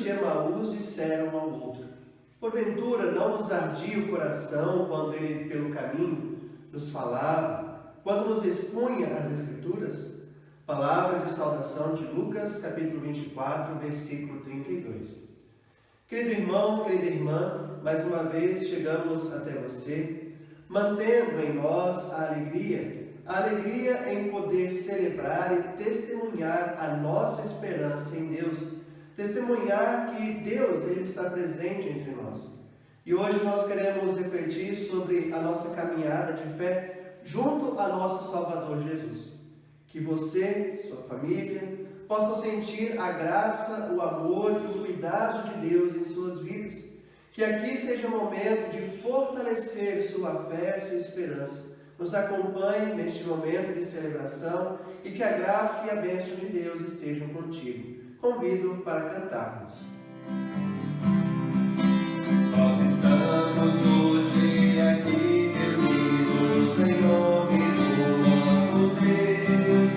Emaús disseram um ao outro: porventura não nos ardia o coração quando ele pelo caminho nos falava, quando nos expunha as Escrituras? Palavra de saudação de Lucas, capítulo 24, versículo 32. Querido irmão, querida irmã, mais uma vez chegamos até você, mantendo em nós a alegria em poder celebrar e testemunhar a nossa esperança em Deus, testemunhar que Deus ele está presente entre nós. E hoje nós queremos refletir sobre a nossa caminhada de fé junto a nosso Salvador Jesus. Que você, sua família, possam sentir a graça, o amor e o cuidado de Deus em suas vidas. Que aqui seja um momento de fortalecer sua fé, sua esperança. Nos acompanhe neste momento de celebração e que a graça e a bênção de Deus estejam contigo. Convido para cantarmos. Nós estamos hoje aqui reunidos em nome do nosso Deus.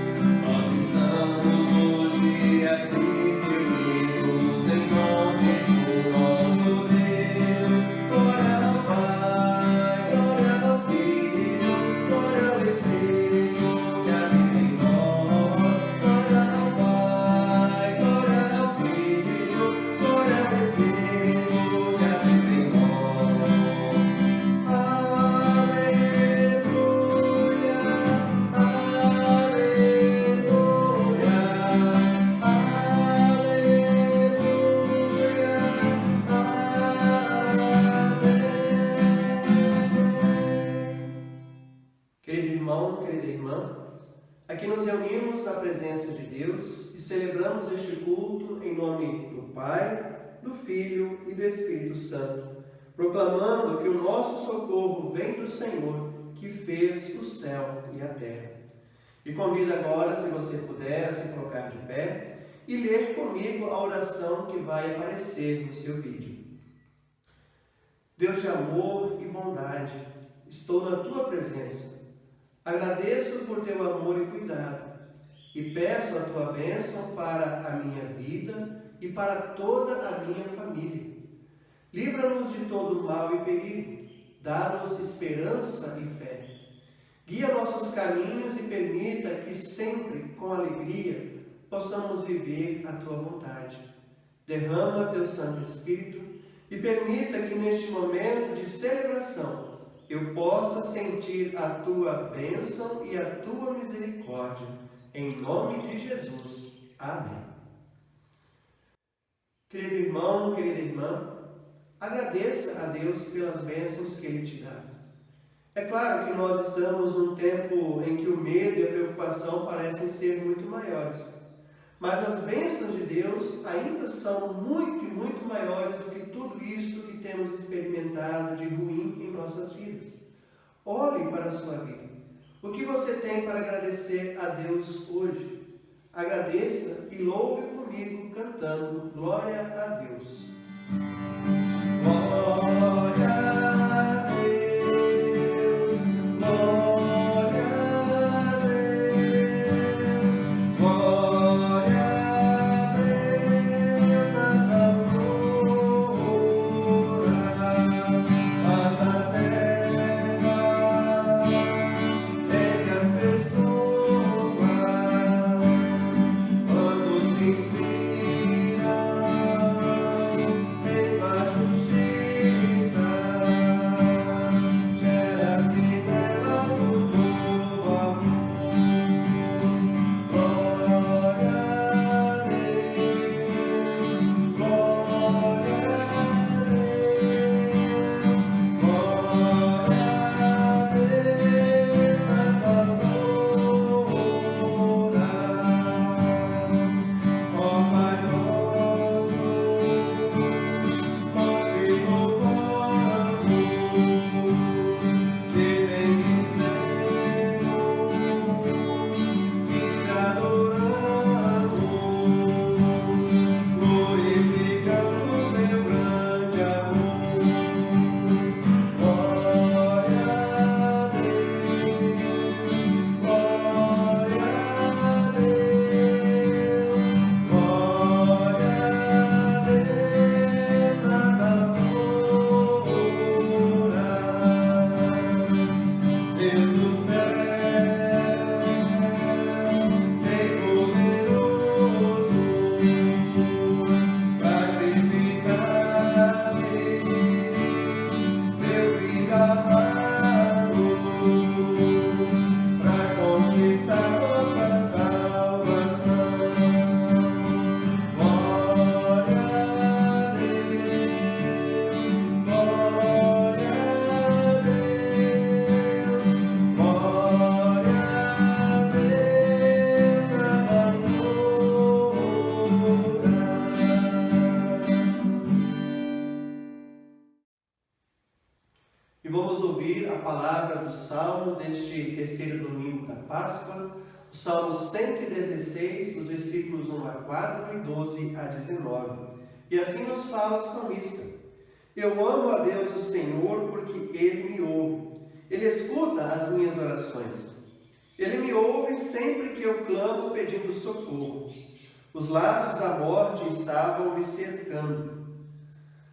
Nós estamos hoje aqui reunidos em nome do nosso Deus. Glória ao Pai, glória ao Filho, glória ao Espírito que habita em nós. Glória ao Pai, glória ao Filho, glória ao Espírito que habita em nós. Aleluia, Querido irmão, querida irmã, aqui nos reunimos na presença de Deus e celebramos este culto em nome do Pai, do Filho e do Espírito Santo, proclamando que o nosso socorro vem do Senhor, que fez o céu e a terra. E convido agora, se você puder, a se colocar de pé e ler comigo a oração que vai aparecer no seu vídeo. Deus de amor e bondade, estou na tua presença. Agradeço por teu amor e cuidado e peço a tua bênção para a minha vida e para toda a minha família. Livra-nos de todo mal e perigo, dá-nos esperança e fé. Guia nossos caminhos e permita que sempre, com alegria, possamos viver a tua vontade. Derrama teu Santo Espírito e permita que neste momento de celebração eu possa sentir a tua bênção e a tua misericórdia. Em nome de Jesus. Amém. Querido irmão, querida irmã, agradeça a Deus pelas bênçãos que Ele te dá. É claro que nós estamos num tempo em que o medo e a preocupação parecem ser muito maiores. Mas as bênçãos de Deus ainda são muito e muito maiores do que tudo isso que temos experimentado de ruim em nossas vidas. Olhe para a sua vida. O que você tem para agradecer a Deus hoje? Agradeça e louve comigo cantando Glória a Deus. Glória a Deus, glória a Deus, glória a Deus nas alturas, paz na terra, entre as pessoas, quando se inspiram em paz, justiça. vamos ouvir a palavra do Salmo deste terceiro domingo da Páscoa, o Salmo 116, os versículos 1 a 4 e 12 a 19. E assim nos fala o salmista: Eu amo a Deus, o Senhor, porque Ele me ouve. Ele escuta as minhas orações. Ele me ouve sempre que eu clamo pedindo socorro. Os laços da morte estavam me cercando.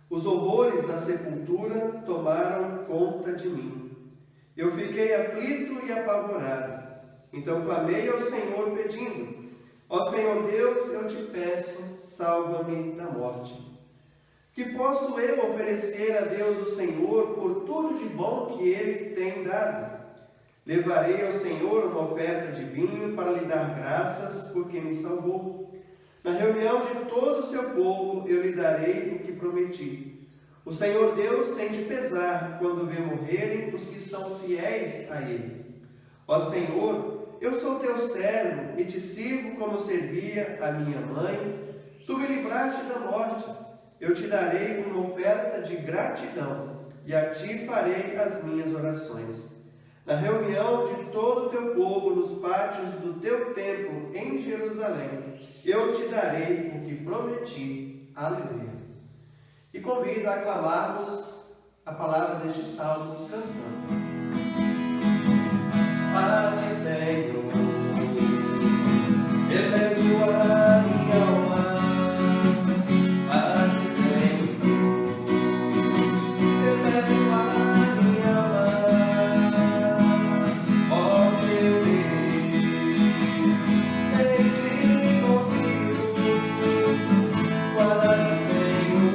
Os horrores da sepultura tomaram conta de mim. Eu fiquei aflito e apavorado. Então clamei ao Senhor pedindo: Ó Senhor Deus, eu te peço, salva-me da morte. Que posso eu oferecer a Deus o Senhor por tudo de bom que Ele tem dado? Levarei ao Senhor uma oferta de vinho para lhe dar graças, porque me salvou. Na reunião de todo o seu povo eu lhe darei o que prometi. O Senhor Deus sente pesar quando vê morrerem os que são fiéis a Ele. Ó Senhor, eu sou teu servo e te sirvo como servia a minha mãe. Tu me livraste da morte. Eu te darei uma oferta de gratidão e a ti farei as minhas orações. Na reunião de todo o teu povo, nos pátios do teu templo em Jerusalém, eu te darei o que prometi. Aleluia. E convido a aclamarmos a palavra deste salmo cantando. A ti, Senhor, elevo a minha alma. A ti, Senhor, elevo a minha alma. Ó meu Deus, em ti confio. Guarda-me, Senhor,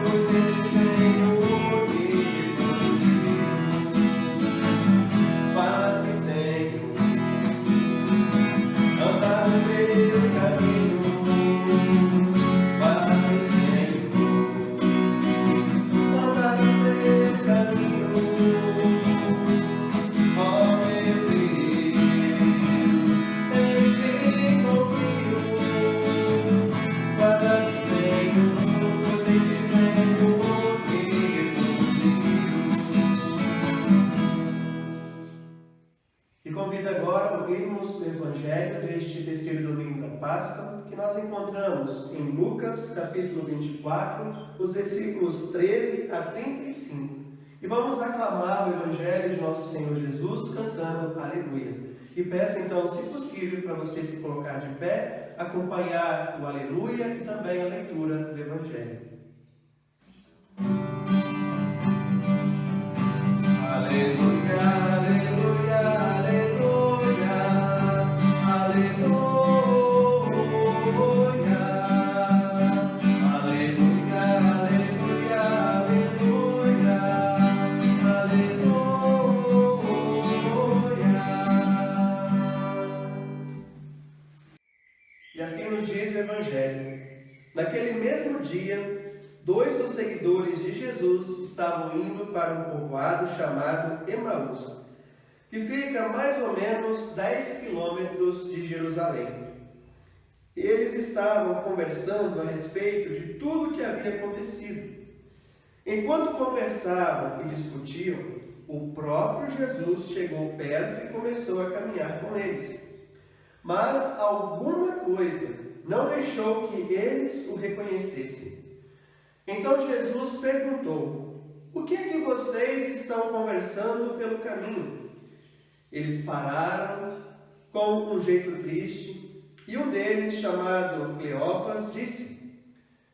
pois Senhor me defendiu. Faz-me, Senhor, andar nos teus caminhos. Faz-me, Senhor, andar nos teus caminhos. Ó meu Deus, em ti confio. Guarda-me, Senhor, pois em ti, Senhor, me refugio. E convido agora a ouvirmos o Evangelho deste terceiro domingo da Páscoa, que nós encontramos em Lucas, capítulo 24, os versículos 13 a 35. E vamos aclamar o Evangelho de nosso Senhor Jesus cantando Aleluia. E peço então, se possível, para você se colocar de pé, acompanhar o Aleluia e também a leitura do Evangelho. Aleluia, aleluia, aleluia, aleluia, aleluia, aleluia, aleluia. E assim nos diz o Evangelho. Naquele mesmo dia, 2 dos seguidores de Jesus estavam indo para um povoado chamado Emaús, que fica mais ou menos 10 quilômetros de Jerusalém. Eles estavam conversando a respeito de tudo o que havia acontecido. Enquanto conversavam e discutiam, o próprio Jesus chegou perto e começou a caminhar com eles. Mas alguma coisa não deixou que eles o reconhecessem. Então Jesus perguntou: O que é que vocês estão conversando pelo caminho? Eles pararam com um jeito triste, e um deles, chamado Cleopas, disse: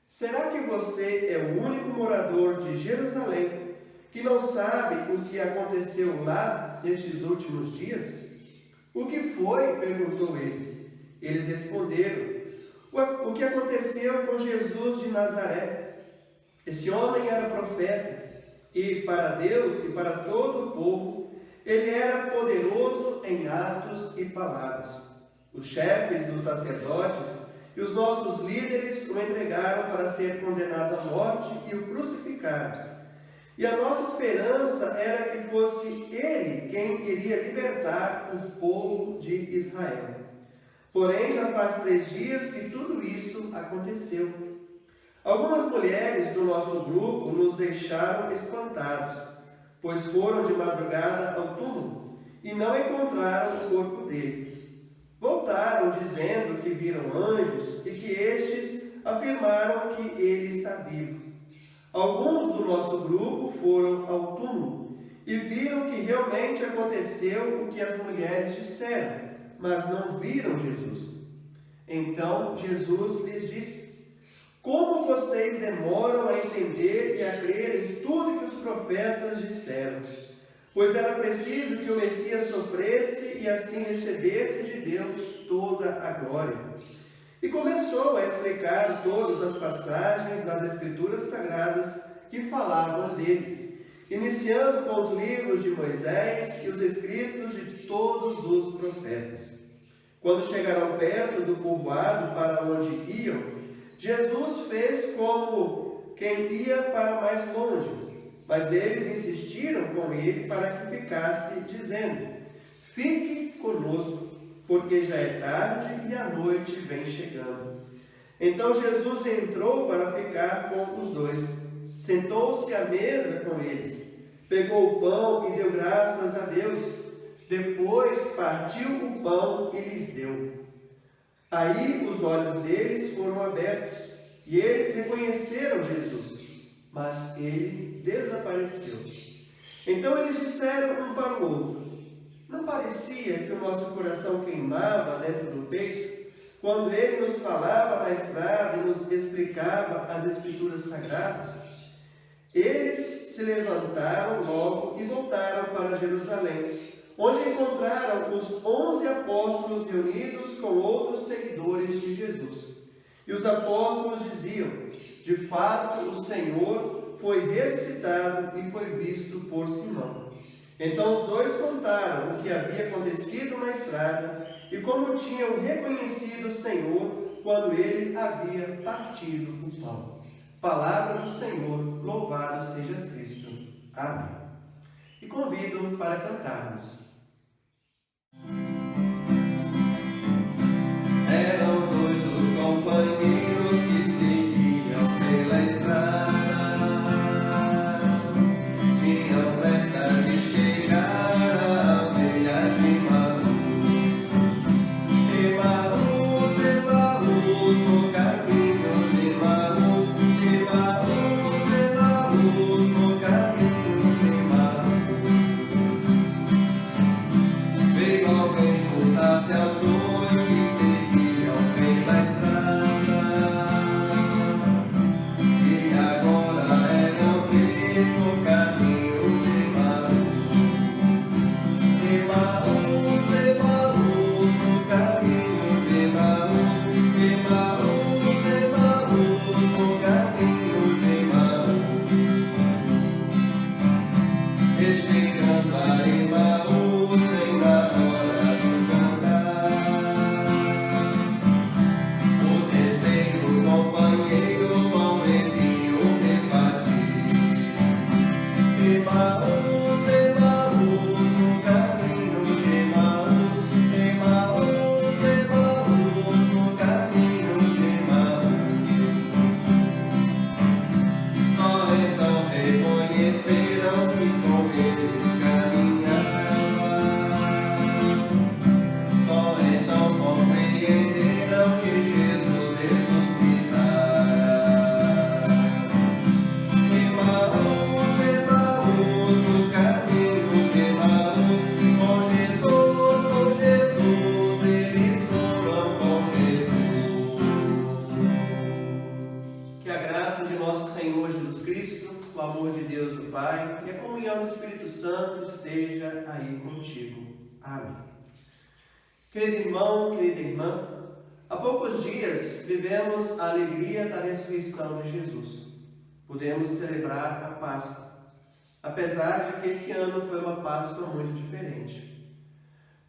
Será que você é o único morador de Jerusalém que não sabe o que aconteceu lá nestes últimos dias? O que foi? Perguntou ele. Eles responderam: O que aconteceu com Jesus de Nazaré? Esse homem era profeta, e para Deus e para todo o povo, ele era poderoso em atos e palavras. Os chefes dos sacerdotes e os nossos líderes o entregaram para ser condenado à morte e o crucificaram. E a nossa esperança era que fosse ele quem iria libertar o povo de Israel. Porém, já faz 3 dias que tudo isso aconteceu. Algumas mulheres do nosso grupo nos deixaram espantados. pois foram de madrugada ao túmulo e não encontraram o corpo dele. Voltaram dizendo que viram anjos e que estes afirmaram que ele está vivo. Alguns do nosso grupo foram ao túmulo e viram que realmente aconteceu o que as mulheres disseram, mas não viram Jesus. Então Jesus lhes disse: como vocês demoram a entender e a crer em tudo que os profetas disseram? Pois era preciso que o Messias sofresse e assim recebesse de Deus toda a glória. E começou a explicar todas as passagens das Escrituras Sagradas que falavam dele, iniciando com os livros de Moisés e os escritos de todos os profetas. Quando chegaram perto do povoado para onde iam, Jesus fez como quem ia para mais longe, mas eles insistiram com ele para que ficasse, dizendo: fique conosco, porque já é tarde e a noite vem chegando. Então Jesus entrou para ficar com os dois. Sentou-se à mesa com eles, pegou o pão e deu graças a Deus. Depois partiu o pão e lhes deu. Aí os olhos deles foram abertos e eles reconheceram Jesus, mas ele desapareceu. Então eles disseram um para o outro: não parecia que o nosso coração queimava dentro do peito, quando ele nos falava na estrada e nos explicava as Escrituras Sagradas? Eles se levantaram logo e voltaram para Jerusalém, onde encontraram os 11 apóstolos reunidos com outros seguidores de Jesus. E os apóstolos diziam: de fato, o Senhor foi ressuscitado e foi visto por Simão. Então os dois contaram o que havia acontecido na estrada e como tinham reconhecido o Senhor quando ele havia partido o pão. Palavra do Senhor, louvado sejas Cristo. Amém. E convido para cantarmos. Eram dois os companheiros que seguiam pela estrada, tinham pressa de chegar à aldeia de Emaús. Emaús, Emaús, no caminho de Emaús. Emaús, Emaús, no caminho de Emaús. Veio alguém juntar-se aos dois que seguiam pela estrada, e agora eram três no caminho de Emaús. Emaús, Emaús, no caminho de Emaús. Emaús, Emaús, no caminho de Emaús. E chegando a Emaús, bem na hora do jantar, o terceiro companheiro com ele o repartir. Emaús, Emaús, no caminho de Emaús. Emaús, Emaús, no caminho de Emaús. Só então reconheceram que com eles caminhava. Só então compreenderam que Jesus ressuscitara. Emaús, Emaús, no caminho de Emaús. Com Jesus, eles foram com Jesus. Que a graça de nosso Senhor Jesus Cristo, o amor de Deus o Pai e a comunhão do Espírito Santo esteja aí contigo. Amém. Querido irmão, querida irmã, há poucos dias vivemos a alegria da ressurreição de Jesus. Podemos celebrar a Páscoa, apesar de que esse ano foi uma Páscoa muito diferente.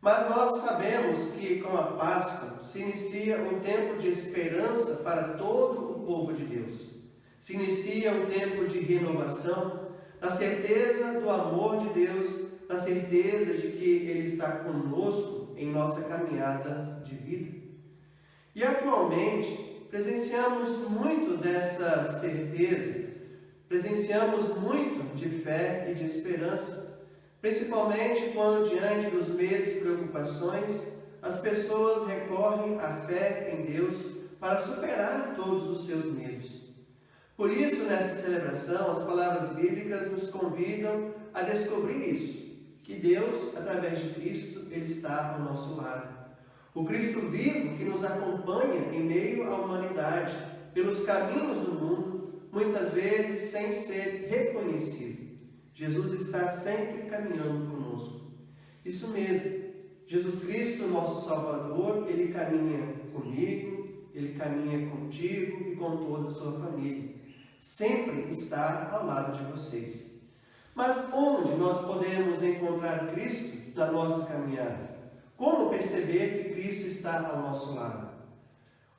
Mas nós sabemos que com a Páscoa se inicia um tempo de esperança para todo o povo de Deus. Se inicia um tempo de renovação, na certeza do amor de Deus, na certeza de que Ele está conosco em nossa caminhada de vida. E atualmente presenciamos muito dessa certeza presenciamos muito de fé e de esperança, principalmente quando, diante dos medos e preocupações, as pessoas recorrem à fé em Deus para superar todos os seus medos. Por isso, nessa celebração, as palavras bíblicas nos convidam a descobrir isso, que Deus, através de Cristo, Ele está ao nosso lado. O Cristo vivo que nos acompanha em meio à humanidade, pelos caminhos do mundo, muitas vezes sem ser reconhecido. Jesus está sempre caminhando conosco. Isso mesmo, Jesus Cristo, nosso Salvador, Ele caminha comigo, Ele caminha contigo e com toda a sua família. Sempre está ao lado de vocês. Mas onde nós podemos encontrar Cristo na nossa caminhada? Como perceber que Cristo está ao nosso lado?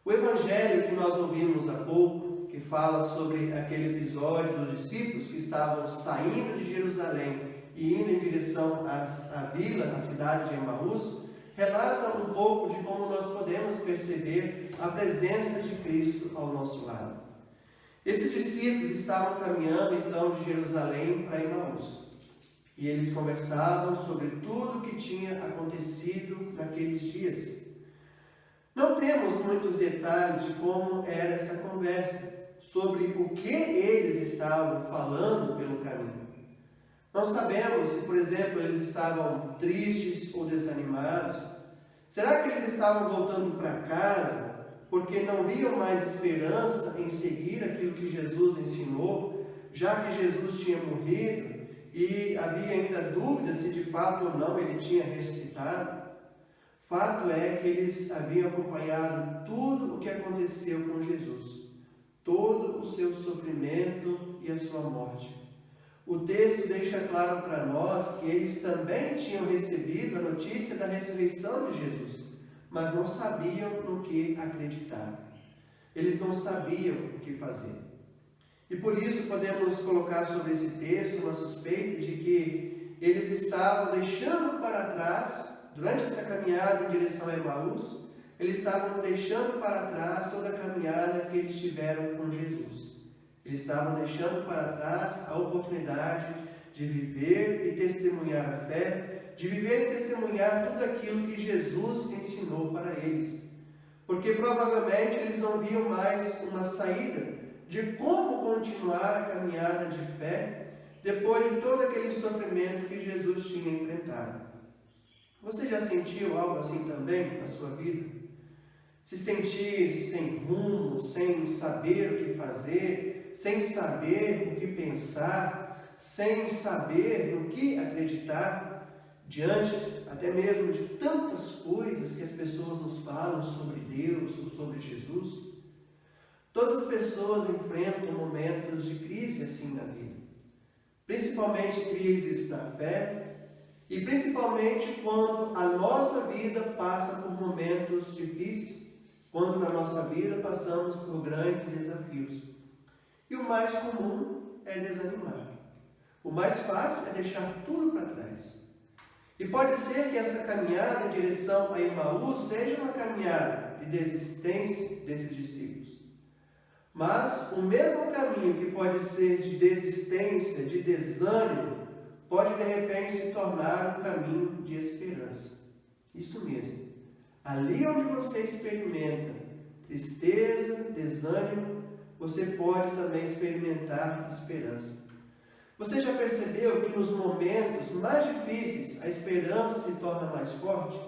O evangelho que nós ouvimos há pouco, que fala sobre aquele episódio dos discípulos que estavam saindo de Jerusalém e indo em direção à vila, à cidade de Emaús, relata um pouco de como nós podemos perceber a presença de Cristo ao nosso lado. Esses discípulos estavam caminhando então de Jerusalém para Emaús. E eles conversavam sobre tudo o que tinha acontecido naqueles dias. Não temos muitos detalhes de como era essa conversa, sobre o que eles estavam falando pelo caminho. Não sabemos se, por exemplo, eles estavam tristes ou desanimados. Será que eles estavam voltando para casa porque não viam mais esperança em seguir aquilo que Jesus ensinou, já que Jesus tinha morrido e havia ainda dúvida se de fato ou não ele tinha ressuscitado? Fato é que eles haviam acompanhado tudo o que aconteceu com Jesus, todo o seu sofrimento e a sua morte. O texto deixa claro para nós que eles também tinham recebido a notícia da ressurreição de Jesus, mas não sabiam no que acreditar. Eles não sabiam o que fazer. E por isso podemos colocar sobre esse texto uma suspeita de que eles estavam deixando para trás, durante essa caminhada em direção a Emaús, eles estavam deixando para trás toda a caminhada que eles tiveram com Jesus. Eles estavam deixando para trás a oportunidade de viver e testemunhar a fé, de viver e testemunhar tudo aquilo que Jesus ensinou para eles. Porque provavelmente eles não viam mais uma saída de como continuar a caminhada de fé depois de todo aquele sofrimento que Jesus tinha enfrentado. Você já sentiu algo assim também na sua vida? Se sentir sem rumo, sem saber o que fazer, sem saber o que pensar, sem saber no que acreditar, diante até mesmo de tantas coisas que as pessoas nos falam sobre Deus ou sobre Jesus? Todas as pessoas enfrentam momentos de crise assim na vida, principalmente crises da fé, e principalmente quando a nossa vida passa por momentos difíceis, quando na nossa vida passamos por grandes desafios. E o mais comum é desanimar. O mais fácil é deixar tudo para trás. E pode ser que essa caminhada em direção a Emaús seja uma caminhada de desistência desses discípulos. Mas o mesmo caminho que pode ser de desistência, de desânimo, pode de repente se tornar um caminho de esperança. Isso mesmo. Ali onde você experimenta tristeza, desânimo, você pode também experimentar esperança. Você já percebeu que nos momentos mais difíceis a esperança se torna mais forte?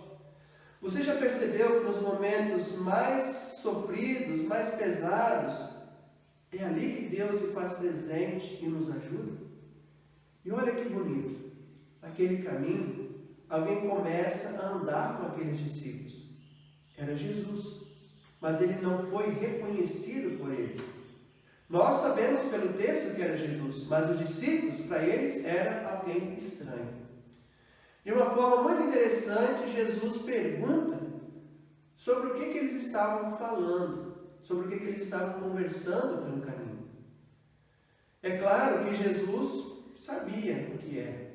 Você já percebeu que nos momentos mais sofridos, mais pesados, é ali que Deus se faz presente e nos ajuda? E olha que bonito, naquele caminho, alguém começa a andar com aqueles discípulos. Era Jesus, mas ele não foi reconhecido por eles. Nós sabemos pelo texto que era Jesus, mas os discípulos, para eles, era alguém estranho. De uma forma muito interessante, Jesus pergunta sobre o que eles estavam falando, sobre o que eles estavam conversando pelo caminho. É claro que Jesus sabia o que era,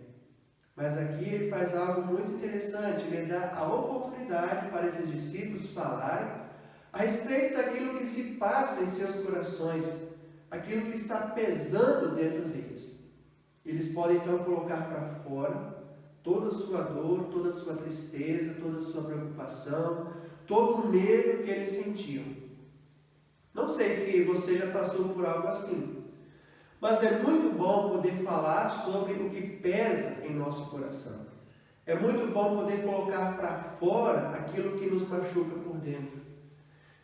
mas aqui ele faz algo muito interessante. Ele dá a oportunidade para esses discípulos falarem a respeito daquilo que se passa em seus corações, aquilo que está pesando dentro deles. Eles podem então colocar para fora toda a sua dor, toda a sua tristeza, toda a sua preocupação, todo o medo que eles sentiam. Não sei se você já passou por algo assim, mas é muito bom poder falar sobre o que pesa em nosso coração. É muito bom poder colocar para fora aquilo que nos machuca por dentro.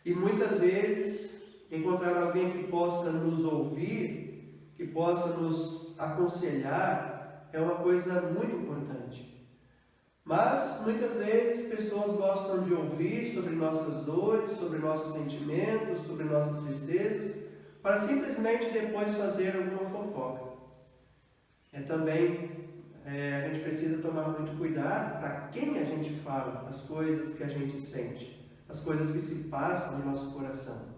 E muitas vezes, encontrar alguém que possa nos ouvir, que possa nos aconselhar, é uma coisa muito importante. Mas, muitas vezes, pessoas gostam de ouvir sobre nossas dores, sobre nossos sentimentos, sobre nossas tristezas, para simplesmente depois fazer alguma fofoca. A gente precisa tomar muito cuidado para quem a gente fala as coisas que a gente sente, as coisas que se passam no nosso coração.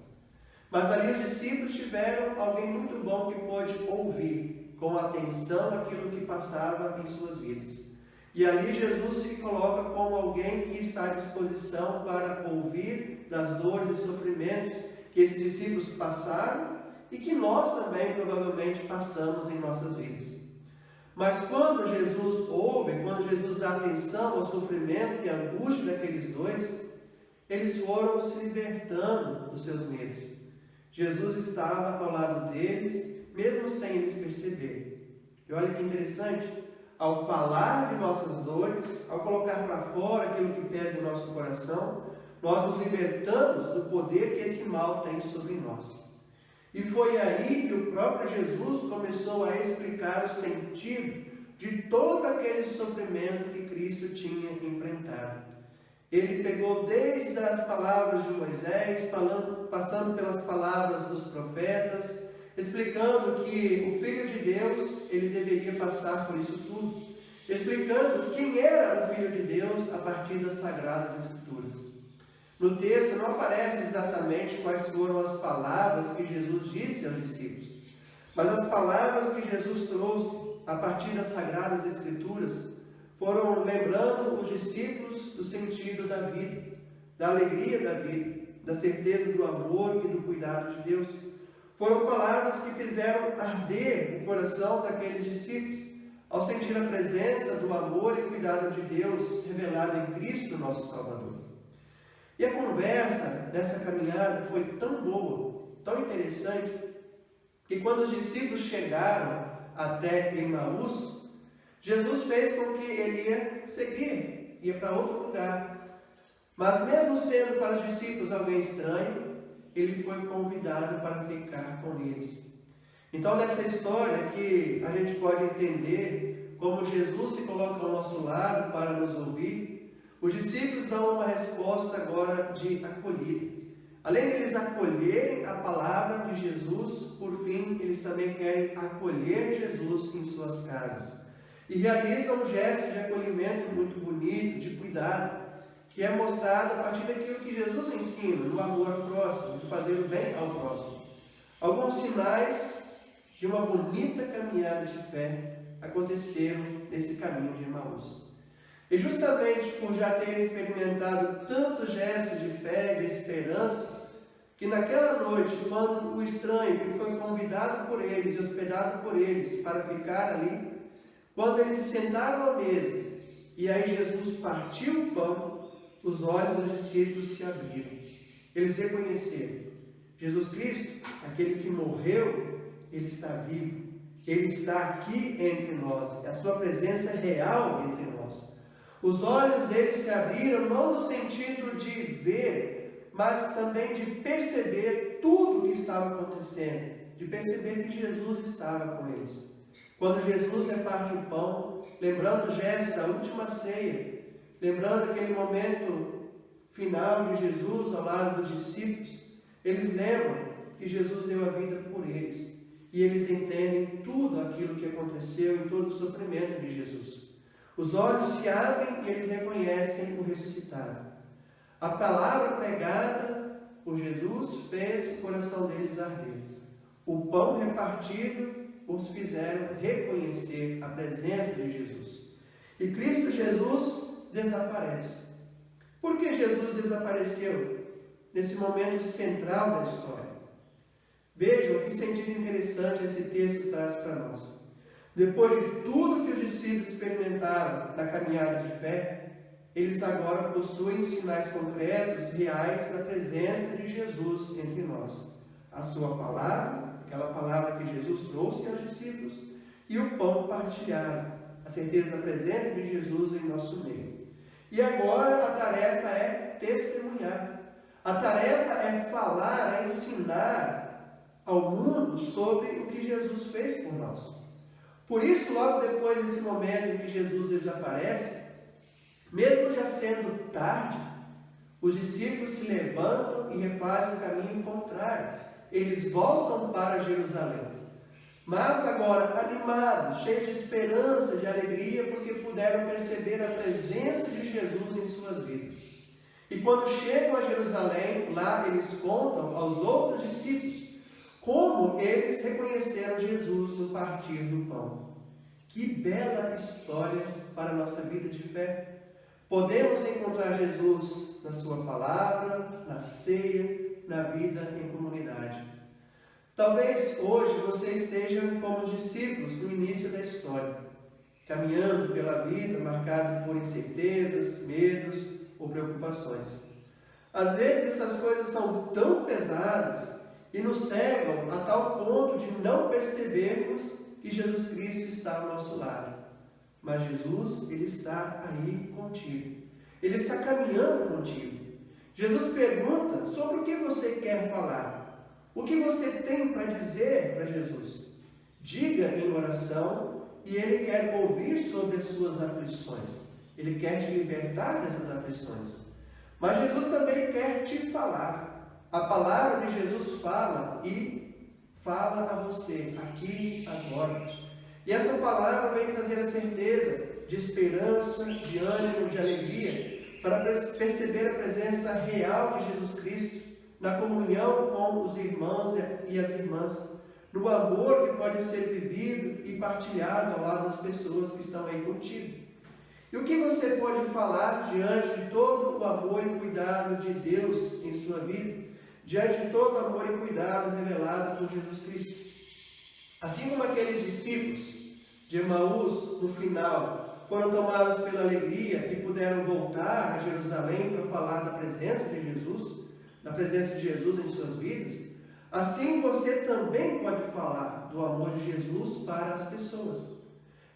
Mas ali os discípulos tiveram alguém muito bom que pôde ouvir com atenção aquilo que passava em suas vidas. E ali Jesus se coloca como alguém que está à disposição para ouvir das dores e sofrimentos que esses discípulos passaram e que nós também provavelmente passamos em nossas vidas. Mas quando Jesus ouve, quando Jesus dá atenção ao sofrimento e à angústia daqueles dois, eles foram se libertando dos seus medos. Jesus estava ao lado deles, mesmo sem eles perceberem. E olha que interessante, ao falar de nossas dores, ao colocar para fora aquilo que pesa em nosso coração, nós nos libertamos do poder que esse mal tem sobre nós. E foi aí que o próprio Jesus começou a explicar o sentido de todo aquele sofrimento que Cristo tinha enfrentado. Ele pegou desde as palavras de Moisés, passando pelas palavras dos profetas, explicando que o Filho de Deus, ele deveria passar por isso tudo, explicando quem era o Filho de Deus a partir das Sagradas Escrituras. No texto não aparece exatamente quais foram as palavras que Jesus disse aos discípulos, mas as palavras que Jesus trouxe a partir das Sagradas Escrituras foram lembrando os discípulos do sentido da vida, da alegria da vida, da certeza do amor e do cuidado de Deus. Foram palavras que fizeram arder o coração daqueles discípulos, ao sentir a presença do amor e cuidado de Deus revelado em Cristo, nosso Salvador. E a conversa dessa caminhada foi tão boa, tão interessante, que quando os discípulos chegaram até Emaús, Jesus fez com que ele ia para outro lugar. Mas mesmo sendo para os discípulos alguém estranho, ele foi convidado para ficar com eles. Então, nessa história que a gente pode entender como Jesus se coloca ao nosso lado para nos ouvir, os discípulos dão uma resposta agora de acolhida. Além de eles acolherem a palavra de Jesus, por fim, eles também querem acolher Jesus em suas casas. E realizam um gesto de acolhimento muito bonito, de cuidado, que é mostrado a partir daquilo que Jesus ensina, no amor ao próximo, de fazer o bem ao próximo. Alguns sinais de uma bonita caminhada de fé aconteceram nesse caminho de Emaús. E justamente por já terem experimentado tantos gestos de fé, de esperança, que naquela noite, quando o estranho que foi convidado por eles e hospedado por eles para ficar ali, quando eles se sentaram à mesa, e aí Jesus partiu o pão, os olhos dos discípulos se abriram. Eles reconheceram: Jesus Cristo, aquele que morreu, ele está vivo. Ele está aqui entre nós. A sua presença é real entre nós. Os olhos deles se abriram, não no sentido de ver, mas também de perceber tudo o que estava acontecendo, de perceber que Jesus estava com eles. Quando Jesus reparte o pão, lembrando o gesto da última ceia, lembrando aquele momento final de Jesus ao lado dos discípulos, eles lembram que Jesus deu a vida por eles. E eles entendem tudo aquilo que aconteceu em todo o sofrimento de Jesus. Os olhos se abrem e eles reconhecem o ressuscitado. A palavra pregada por Jesus fez o coração deles arder. O pão repartido os fizeram reconhecer a presença de Jesus. E Cristo Jesus desaparece. Por que Jesus desapareceu nesse momento central da história? Vejam que sentido interessante esse texto traz para nós. Depois de tudo que os discípulos experimentaram na caminhada de fé, eles agora possuem sinais concretos, reais, da presença de Jesus entre nós. A sua palavra, aquela palavra que Jesus trouxe aos discípulos, e o pão partilhado, a certeza da presença de Jesus em nosso meio. E agora a tarefa é testemunhar. A tarefa é falar, é ensinar ao mundo sobre o que Jesus fez por nós. Por isso, logo depois desse momento em que Jesus desaparece, mesmo já sendo tarde, os discípulos se levantam e refazem o caminho contrário. Eles voltam para Jerusalém. Mas agora animados, cheios de esperança, de alegria, porque puderam perceber a presença de Jesus em suas vidas. E quando chegam a Jerusalém, lá eles contam aos outros discípulos como eles reconheceram Jesus no partir do pão. Que bela história para a nossa vida de fé! Podemos encontrar Jesus na sua palavra, na ceia, na vida em comunidade. Talvez hoje você esteja como os discípulos no início da história, caminhando pela vida marcado por incertezas, medos ou preocupações. Às vezes essas coisas são tão pesadas e nos cegam a tal ponto de não percebermos que Jesus Cristo está ao nosso lado. Mas Jesus, Ele está aí contigo. Ele está caminhando contigo. Jesus pergunta sobre o que você quer falar. O que você tem para dizer para Jesus? Diga em oração e Ele quer ouvir sobre as suas aflições. Ele quer te libertar dessas aflições. Mas Jesus também quer te falar. A palavra de Jesus fala e fala a você, aqui, agora. E essa palavra vem trazer a certeza de esperança, de ânimo, de alegria, para perceber a presença real de Jesus Cristo na comunhão com os irmãos e as irmãs, no amor que pode ser vivido e partilhado ao lado das pessoas que estão aí contigo. E o que você pode falar diante de todo o amor e cuidado de Deus em sua vida, diante de todo o amor e cuidado revelado por Jesus Cristo? Assim como aqueles discípulos de Emaús, no final, foram tomados pela alegria e puderam voltar a Jerusalém para falar da presença de Jesus em suas vidas, assim você também pode falar do amor de Jesus para as pessoas.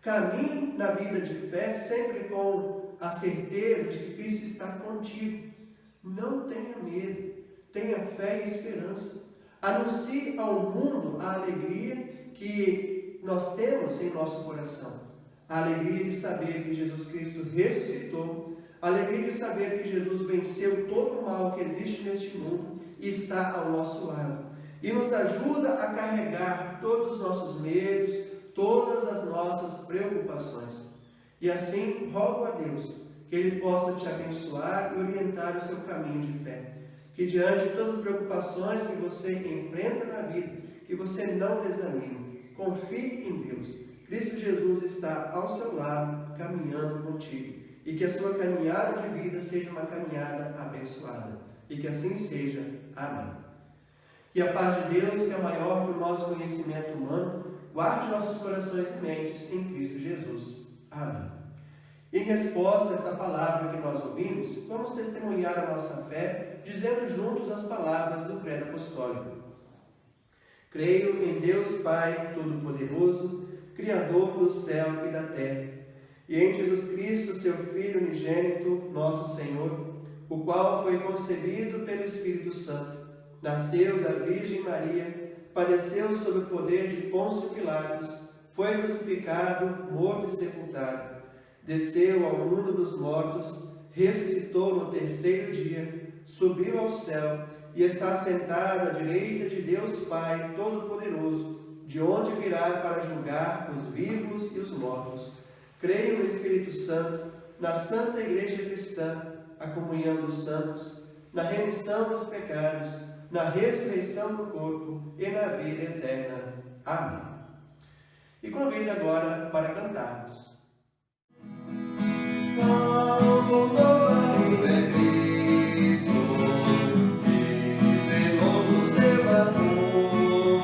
Caminhe na vida de fé sempre com a certeza de que Cristo está contigo. Não tenha medo, tenha fé e esperança. Anuncie ao mundo a alegria que nós temos em nosso coração. A alegria de saber que Jesus Cristo ressuscitou, a alegria de saber que Jesus venceu todo o mal que existe neste mundo e está ao nosso lado. E nos ajuda a carregar todos os nossos medos, todas as nossas preocupações. E assim, rogo a Deus que Ele possa te abençoar e orientar o seu caminho de fé. Que diante de todas as preocupações que você enfrenta na vida, que você não desanime. Confie em Deus. Cristo Jesus está ao seu lado, caminhando contigo. E que a sua caminhada de vida seja uma caminhada abençoada. E que assim seja. Amém. E a paz de Deus, que é maior que o nosso conhecimento humano, guarde nossos corações e mentes em Cristo Jesus. Amém. Em resposta a esta palavra que nós ouvimos, vamos testemunhar a nossa fé, dizendo juntos as palavras do Credo Apostólico. Creio em Deus Pai Todo-Poderoso, Criador do céu e da terra, e em Jesus Cristo, seu Filho unigênito, nosso Senhor, o qual foi concebido pelo Espírito Santo, nasceu da Virgem Maria, padeceu sob o poder de Pôncio Pilatos, foi crucificado, morto e sepultado, desceu ao mundo dos mortos, ressuscitou no terceiro dia, subiu ao céu e está sentado à direita de Deus Pai Todo-Poderoso, de onde virá para julgar os vivos e os mortos. Creio no Espírito Santo, na Santa Igreja Cristã, a comunhão dos santos, na remissão dos pecados, na ressurreição do corpo e na vida eterna. Amém. E convido agora para cantarmos. Como novo é Cristo, que veio do seu amor.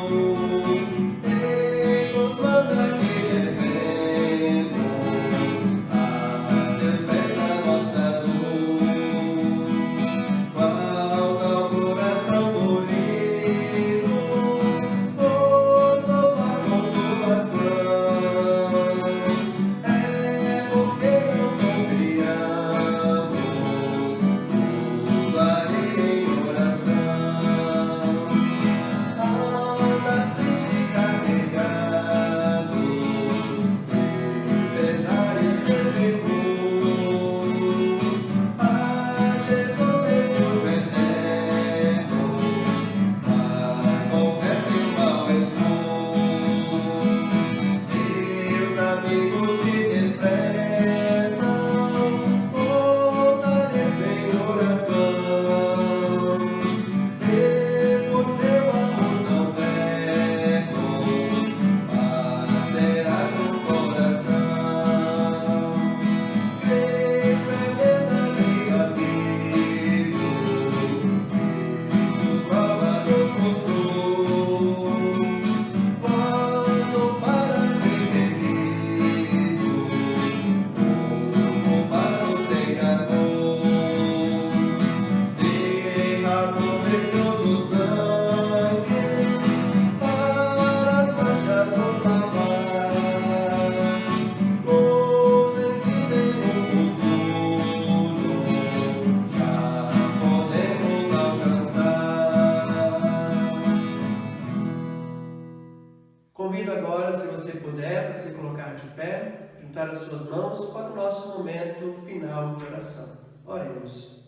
convido agora, se você puder, para se colocar de pé, juntar as suas mãos para o nosso momento final de oração. Oremos.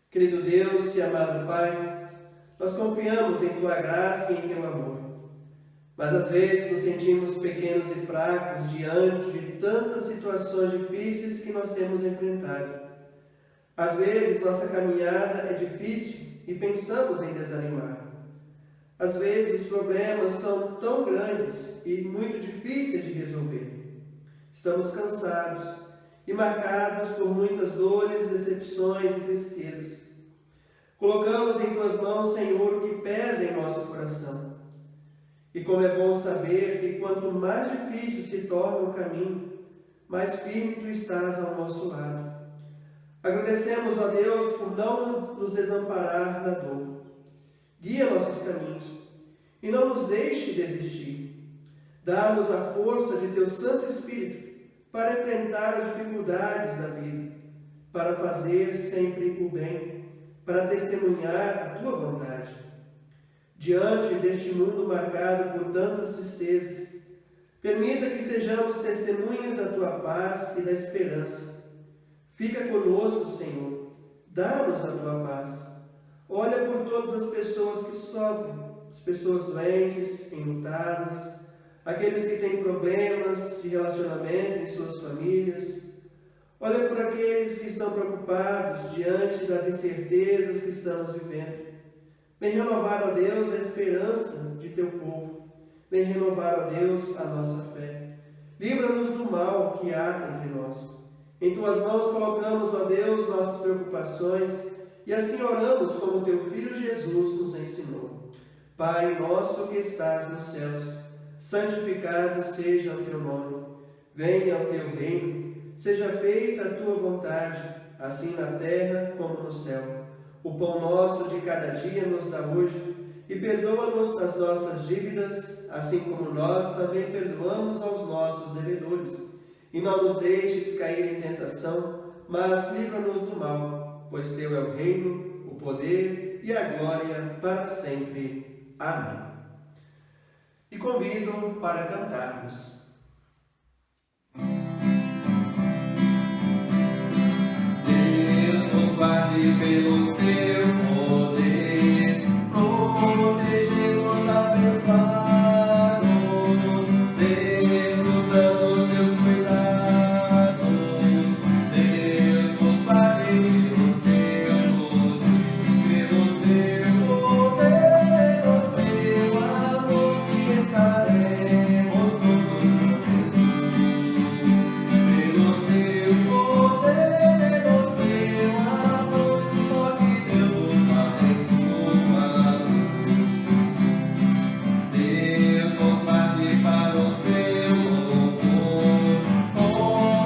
Querido Deus e amado Pai, nós confiamos em Tua graça e em Teu amor. Mas às vezes nos sentimos pequenos e fracos diante de tantas situações difíceis que nós temos enfrentado. Às vezes nossa caminhada é difícil e pensamos em desanimar. Às vezes os problemas são tão grandes e muito difíceis de resolver. Estamos cansados e marcados por muitas dores, decepções e tristezas. Colocamos em Tuas mãos, Senhor, o que pesa em nosso coração. E como é bom saber que quanto mais difícil se torna o caminho, mais firme Tu estás ao nosso lado. Agradecemos, ó Deus, por não nos desamparar na dor. Guia nossos caminhos e não nos deixe desistir. Dá-nos a força de Teu Santo Espírito para enfrentar as dificuldades da vida, para fazer sempre o bem, para testemunhar a Tua vontade. Diante deste mundo marcado por tantas tristezas, permita que sejamos testemunhas da Tua paz e da esperança. Fica conosco, Senhor, dá-nos a Tua paz. Olha por todas as pessoas que sofrem, as pessoas doentes, enlutadas, aqueles que têm problemas de relacionamento em suas famílias. Olha por aqueles que estão preocupados diante das incertezas que estamos vivendo. Vem renovar, ó Deus, a esperança de Teu povo. Vem renovar, ó Deus, a nossa fé. Livra-nos do mal que há entre nós. Em Tuas mãos colocamos, ó Deus, nossas preocupações e assim oramos como Teu Filho Jesus nos ensinou. Pai nosso que estás nos céus, santificado seja o Teu nome. Venha o Teu reino, seja feita a Tua vontade, assim na terra como no céu. O pão nosso de cada dia nos dá hoje e perdoa-nos as nossas dívidas, assim como nós também perdoamos aos nossos devedores. E não nos deixes cair em tentação, mas livra-nos do mal, pois Teu é o reino, o poder e a glória para sempre. Amém. E convido para cantarmos. Deus nos guarde pelo Seu poder, protegê-los, abençoá-los, desfrutando Seus cuidados. Deus nos guarde pelo Seu poder, pelo Seu poder, pelo Seu amor, que estaremos todos com Jesus. Pelo Seu poder, pelo Seu amor, ó que Deus nos abençoa. Deus nos guarde para o Seu louvor, com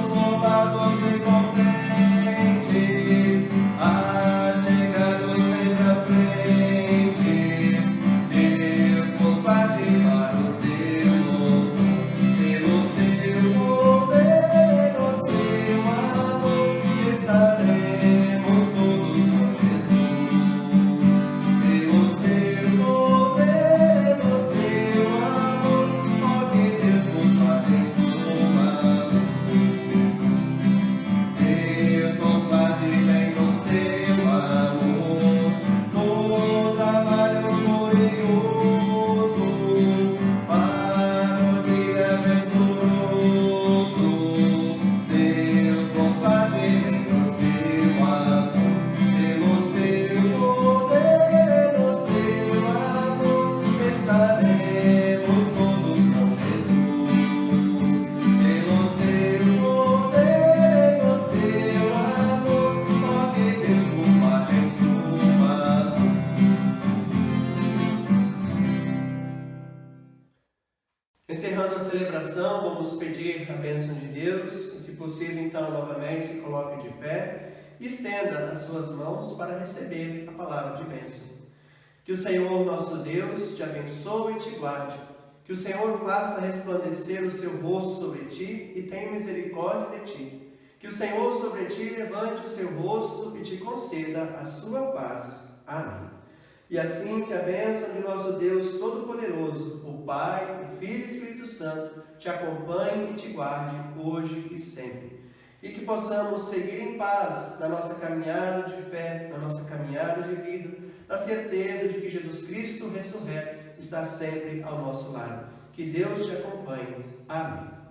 soldados e contentes, achegados sempre às frentes. Deus nos guarde para o Seu louvor, pelo Seu poder, pelo Seu amor, estaremos todos com Jesus. Pelo Seu poder, pelo Seu amor, ó que Deus nos abençoa. Deus nos guarde bem no Seu amor, no trabalho glorioso, para o dia venturoso. Deus nos guarde bem no Seu amor, pelo Seu poder, pelo Seu amor, estaremos todos com Jesus. Pelo Seu poder, pelo Seu amor, ó que Deus nos abençoa. Encerrando a celebração, vamos pedir a bênção de Deus. E, se possível, então, novamente, se coloque de pé e estenda as suas mãos para receber a palavra de bênção. Que o Senhor, nosso Deus, te abençoe e te guarde. Que o Senhor faça resplandecer o seu rosto sobre ti e tenha misericórdia de ti. Que o Senhor sobre ti levante o seu rosto e te conceda a sua paz. Amém. E assim que a bênção de nosso Deus Todo-Poderoso, o Pai, o Filho e o Espírito Santo, te acompanhe e te guarde hoje e sempre. E que possamos seguir em paz na nossa caminhada de fé, na nossa caminhada de vida, na certeza de que Jesus Cristo ressurreto está sempre ao nosso lado. Que Deus te acompanhe. Amém.